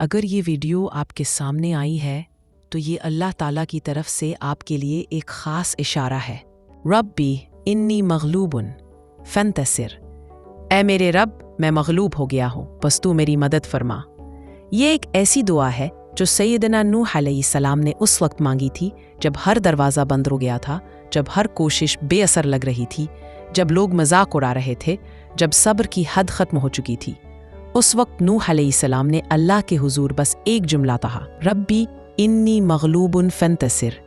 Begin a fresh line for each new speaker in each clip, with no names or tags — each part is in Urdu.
اگر یہ ویڈیو آپ کے سامنے آئی ہے تو یہ اللہ تعالیٰ کی طرف سے آپ کے لیے ایک خاص اشارہ ہے۔ ربی انی مغلوبن فانتصر، اے میرے رب میں مغلوب ہو گیا ہوں، بس تو میری مدد فرما۔ یہ ایک ایسی دعا ہے جو سیدنا نوح علیہ السلام نے اس وقت مانگی تھی جب ہر دروازہ بند ہو گیا تھا، جب ہر کوشش بے اثر لگ رہی تھی، جب لوگ مذاق اڑا رہے تھے، جب صبر کی حد ختم ہو چکی تھی۔ اس وقت نوح علیہ السلام نے اللہ کے حضور بس ایک جملہ کہا، ربی انی مغلوب فانتصر۔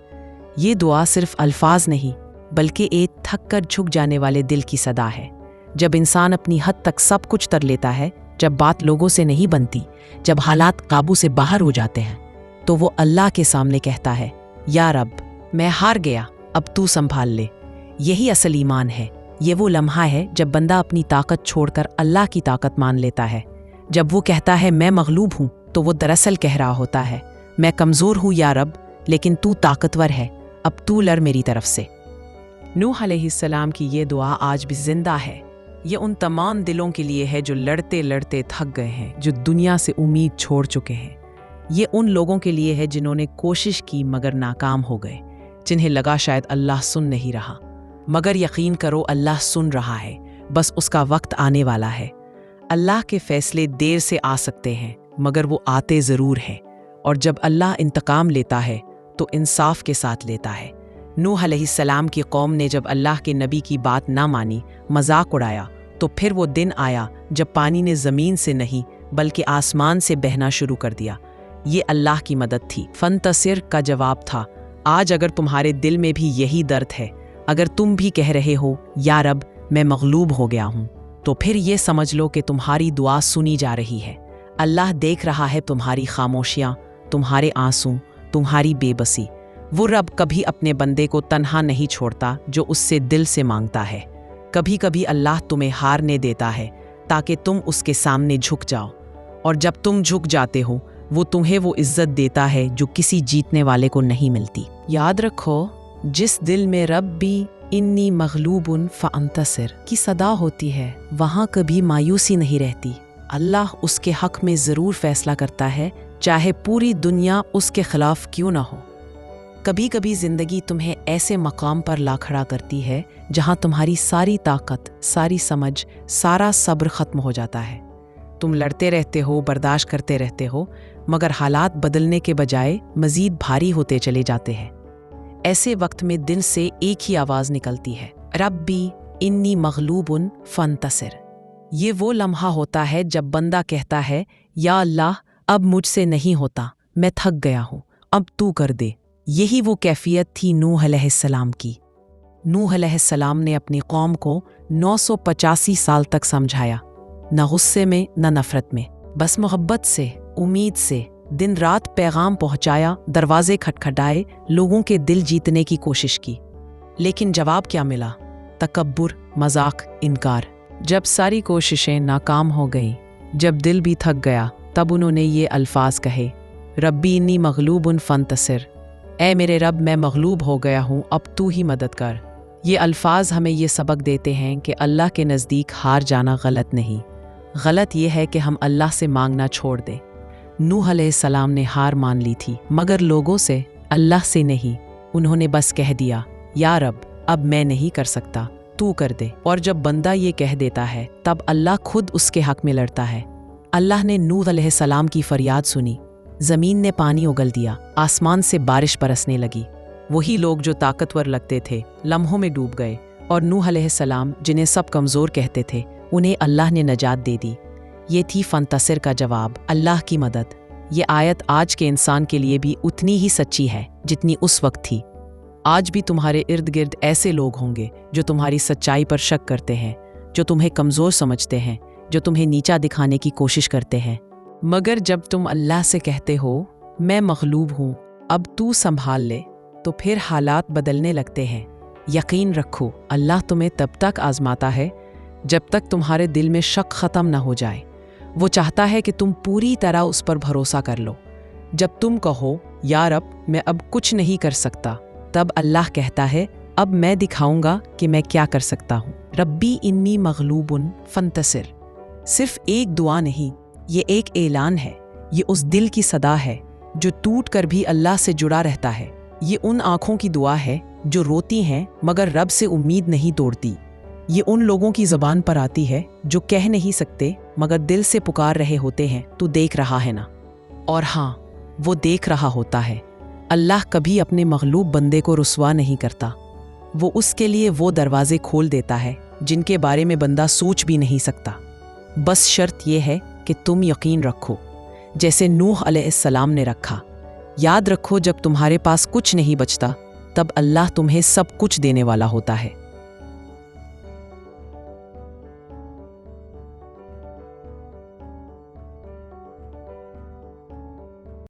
یہ دعا صرف الفاظ نہیں بلکہ ایک تھک کر جھک جانے والے دل کی صدا ہے۔ جب انسان اپنی حد تک سب کچھ کر لیتا ہے، جب بات لوگوں سے نہیں بنتی، جب حالات قابو سے باہر ہو جاتے ہیں، تو وہ اللہ کے سامنے کہتا ہے، یا رب میں ہار گیا، اب تو سنبھال لے۔ یہی اصل ایمان ہے۔ یہ وہ لمحہ ہے جب بندہ اپنی طاقت چھوڑ کر اللہ کی طاقت مان لیتا ہے۔ جب وہ کہتا ہے میں مغلوب ہوں، تو وہ دراصل کہہ رہا ہوتا ہے میں کمزور ہوں یا رب، لیکن تو طاقتور ہے، اب تو لڑ میری طرف سے۔ نوح علیہ السلام کی یہ دعا آج بھی زندہ ہے۔ یہ ان تمام دلوں کے لیے ہے جو لڑتے لڑتے تھک گئے ہیں، جو دنیا سے امید چھوڑ چکے ہیں۔ یہ ان لوگوں کے لیے ہے جنہوں نے کوشش کی مگر ناکام ہو گئے، جنہیں لگا شاید اللہ سن نہیں رہا۔ مگر یقین کرو اللہ سن رہا ہے، بس اس کا وقت آنے والا ہے۔ اللہ کے فیصلے دیر سے آ سکتے ہیں مگر وہ آتے ضرور ہیں، اور جب اللہ انتقام لیتا ہے تو انصاف کے ساتھ لیتا ہے۔ نوح علیہ السلام کی قوم نے جب اللہ کے نبی کی بات نہ مانی، مذاق اڑایا، تو پھر وہ دن آیا جب پانی نے زمین سے نہیں بلکہ آسمان سے بہنا شروع کر دیا۔ یہ اللہ کی مدد تھی۔ فانتصر کا جواب تھا۔ آج اگر تمہارے دل میں بھی یہی درد ہے، اگر تم بھی کہہ رہے ہو یا رب میں مغلوب ہو گیا ہوں، تو پھر یہ سمجھ لو کہ تمہاری دعا سنی جا رہی ہے۔ اللہ دیکھ رہا ہے تمہاری خاموشیاں، تمہارے آنسو، تمہاری بے بسی۔ وہ رب کبھی اپنے بندے کو تنہا نہیں چھوڑتا جو اس سے دل سے مانگتا ہے۔ کبھی کبھی اللہ تمہیں ہارنے دیتا ہے تاکہ تم اس کے سامنے جھک جاؤ، اور جب تم جھک جاتے ہو وہ تمہیں وہ عزت دیتا ہے جو کسی جیتنے والے کو نہیں ملتی۔ یاد رکھو، جس دل میں ربی انی مغلوب فانتصر کی صدا ہوتی ہے، وہاں کبھی مایوسی نہیں رہتی۔ اللہ اس کے حق میں ضرور فیصلہ کرتا ہے، چاہے پوری دنیا اس کے خلاف کیوں نہ ہو۔ کبھی کبھی زندگی تمہیں ایسے مقام پر لا کھڑا کرتی ہے جہاں تمہاری ساری طاقت، ساری سمجھ، سارا صبر ختم ہو جاتا ہے۔ تم لڑتے رہتے ہو، برداشت کرتے رہتے ہو، مگر حالات بدلنے کے بجائے مزید بھاری ہوتے چلے جاتے ہیں۔ ایسے وقت میں دل سے ایک ہی آواز نکلتی ہے، ربی انی مغلوب فانتصر۔ یہ وہ لمحہ ہوتا ہے جب بندہ کہتا ہے، یا اللہ اب مجھ سے نہیں ہوتا، میں تھک گیا ہوں، اب تو کر دے۔ یہی وہ کیفیت تھی نوح علیہ السلام کی۔ نوح علیہ السلام نے اپنی قوم کو 985 سال تک سمجھایا، نہ غصے میں نہ نفرت میں، بس محبت سے، امید سے، دن رات پیغام پہنچایا، دروازے کھٹکھٹائے، لوگوں کے دل جیتنے کی کوشش کی۔ لیکن جواب کیا ملا؟ تکبر، مذاق، انکار۔ جب ساری کوششیں ناکام ہو گئیں، جب دل بھی تھک گیا، تب انہوں نے یہ الفاظ کہے، ربی انی مغلوب فانتصر، اے میرے رب میں مغلوب ہو گیا ہوں، اب تو ہی مدد کر۔ یہ الفاظ ہمیں یہ سبق دیتے ہیں کہ اللہ کے نزدیک ہار جانا غلط نہیں، غلط یہ ہے کہ ہم اللہ سے مانگنا چھوڑ دیں۔ نوح علیہ السلام نے ہار مان لی تھی، مگر لوگوں سے، اللہ سے نہیں۔ انہوں نے بس کہہ دیا، یا رب اب میں نہیں کر سکتا، تو کر دے۔ اور جب بندہ یہ کہہ دیتا ہے، تب اللہ خود اس کے حق میں لڑتا ہے۔ اللہ نے نوح علیہ السلام کی فریاد سنی، زمین نے پانی اگل دیا، آسمان سے بارش برسنے لگی۔ وہی لوگ جو طاقتور لگتے تھے لمحوں میں ڈوب گئے، اور نوح علیہ السلام جنہیں سب کمزور کہتے تھے انہیں اللہ نے نجات دے دی۔ یہ تھی فانتصر کا جواب، اللہ کی مدد۔ یہ آیت آج کے انسان کے لیے بھی اتنی ہی سچی ہے جتنی اس وقت تھی۔ آج بھی تمہارے ارد گرد ایسے لوگ ہوں گے جو تمہاری سچائی پر شک کرتے ہیں، جو تمہیں کمزور سمجھتے ہیں، جو تمہیں نیچا دکھانے کی کوشش کرتے ہیں۔ مگر جب تم اللہ سے کہتے ہو، میں مغلوب ہوں، اب تو سنبھال لے، تو پھر حالات بدلنے لگتے ہیں۔ یقین رکھو، اللہ تمہیں تب تک آزماتا ہے جب تک تمہارے دل میں شک ختم نہ ہو جائے۔ وہ چاہتا ہے کہ تم پوری طرح اس پر بھروسہ کر لو۔ جب تم کہو، یا رب میں اب کچھ نہیں کر سکتا، تب اللہ کہتا ہے، اب میں دکھاؤں گا کہ میں کیا کر سکتا ہوں۔ ربی انی مغلوب فانتصر صرف ایک دعا نہیں، یہ ایک اعلان ہے، یہ اس دل کی صدا ہے جو ٹوٹ کر بھی اللہ سے جڑا رہتا ہے۔ یہ ان آنکھوں کی دعا ہے جو روتی ہیں مگر رب سے امید نہیں توڑتی۔ یہ ان لوگوں کی زبان پر آتی ہے جو کہہ نہیں سکتے مگر دل سے پکار رہے ہوتے ہیں، تو دیکھ رہا ہے نا؟ اور ہاں، وہ دیکھ رہا ہوتا ہے۔ اللہ کبھی اپنے مغلوب بندے کو رسوا نہیں کرتا۔ وہ اس کے لیے وہ دروازے کھول دیتا ہے جن کے بارے میں بندہ سوچ بھی نہیں سکتا۔ بس شرط یہ ہے کہ تم یقین رکھو، جیسے نوح علیہ السلام نے رکھا۔ یاد رکھو، جب تمہارے پاس کچھ نہیں بچتا تب اللہ تمہیں سب کچھ دینے والا ہوتا ہے۔